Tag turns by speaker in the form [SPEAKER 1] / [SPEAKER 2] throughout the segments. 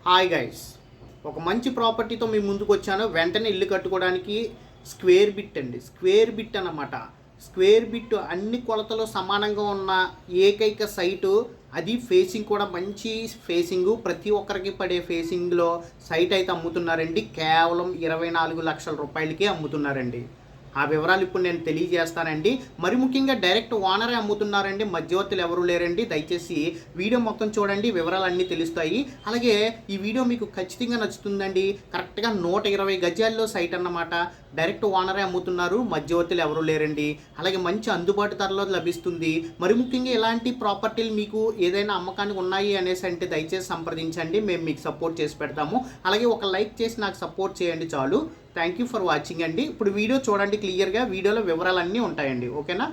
[SPEAKER 1] Hi guys, ఒక మంచి ప్రాపర్టీతో మీ ముందుకు వచ్చాను. వెంటనే ఇల్లు కట్టుకోవడానికి స్క్వేర్ బిట్ అండి, స్క్వేర్ బిట్ అన్నమాట. స్క్వేర్ బిట్ అన్ని కొలతలు సమానంగా ఉన్న ఏకైక సైటు అది. ఫేసింగ్ కూడా మంచి ఫేసింగ్, ప్రతి ఒక్కరికి పడే ఫేసింగ్లో సైట్ అయితే అమ్ముతున్నారండి. కేవలం 24 లక్షల రూపాయలకి అమ్ముతున్నారండి. ఆ వివరాలు ఇప్పుడు నేను తెలియజేస్తానండి. మరి ముఖ్యంగా డైరెక్ట్ ఓనరే అమ్ముతున్నారండి, మధ్యవర్తులు ఎవరు లేరండి. దయచేసి వీడియో మొత్తం చూడండి, వివరాలు అన్నీ తెలుస్తాయి. అలాగే ఈ వీడియో మీకు ఖచ్చితంగా నచ్చుతుందండి. కరెక్ట్గా 120 గజాల్లో సైట్ అన్నమాట. డైరెక్ట్ ఓనరే అమ్ముతున్నారు, మధ్యవర్తులు ఎవరు లేరండి. అలాగే మంచి అందుబాటు ధరలో లభిస్తుంది. మరి ముఖ్యంగా ఇలాంటి ప్రాపర్టీలు మీకు ఏదైనా అమ్మకానికి ఉన్నాయి అనేసి అంటే దయచేసి సంప్రదించండి, మేము మీకు సపోర్ట్ చేసి పెడతాము. అలాగే ఒక లైక్ చేసి నాకు సపోర్ట్ చేయండి చాలు. థ్యాంక్ యూ ఫర్ వాచింగ్ అండి. ఇప్పుడు వీడియో చూడండి క్లియర్గా, వీడియోలో వివరాలన్నీ ఉంటాయండి. ఓకేనా?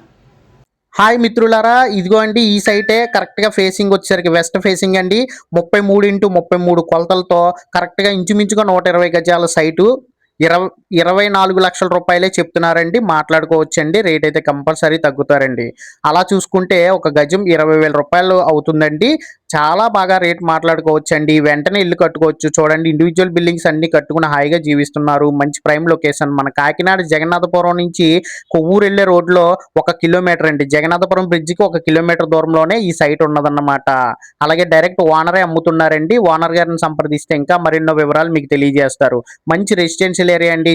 [SPEAKER 1] హాయ్ మిత్రులారా, ఇదిగో అండి ఈ సైటే కరెక్ట్గా ఫేసింగ్ వచ్చేసరికి వెస్ట్ ఫేసింగ్ అండి. 33x33 కొలతలతో కరెక్ట్గా ఇంచుమించుగా 120 గజాల సైటు. 24 లక్షల రూపాయలే చెప్తున్నారండి. మాట్లాడుకోవచ్చండి, రేట్ అయితే కంపల్సరీ తగ్గుతారండి. అలా చూసుకుంటే ఒక గజం 20,000 రూపాయలు అవుతుందండి. చాలా బాగా రేట్ మాట్లాడుకోవచ్చండి. వెంటనే ఇల్లు కట్టుకోవచ్చు. చూడండి, ఇండివిజువల్ బిల్డింగ్స్ అన్ని కట్టుకుని హాయిగా జీవిస్తున్నారు. మంచి ప్రైమ్ లొకేషన్. మన కాకినాడ జగన్నాథపురం నుంచి కొవ్వూరు వెళ్ళే రోడ్లో 1 కిలోమీటర్ అండి. జగన్నాథపురం బ్రిడ్జికి 1 కిలోమీటర్ దూరంలోనే ఈ సైట్ ఉన్నదన్నమాట. అలాగే డైరెక్ట్ ఓనరే అమ్ముతున్నారండి. ఓనర్ గారిని సంప్రదిస్తే ఇంకా మరెన్నో వివరాలు మీకు తెలియజేస్తారు. మంచి రెసిడెన్షియల్ ఏరియా అండి.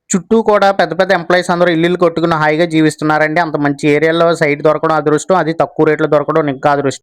[SPEAKER 1] చుట్టూ కూడా పెద్ద పెద్ద ఎంప్లాయీస్ అందరూ ఇల్లు కొట్టుకుని హాయిగా జీవిస్తున్నారండి. అంత మంచి ఏరియాలో సైట్ దొరకడం అదృష్టం, అది తక్కువ రేట్లో దొరకడం ఇంకా అదృష్టం.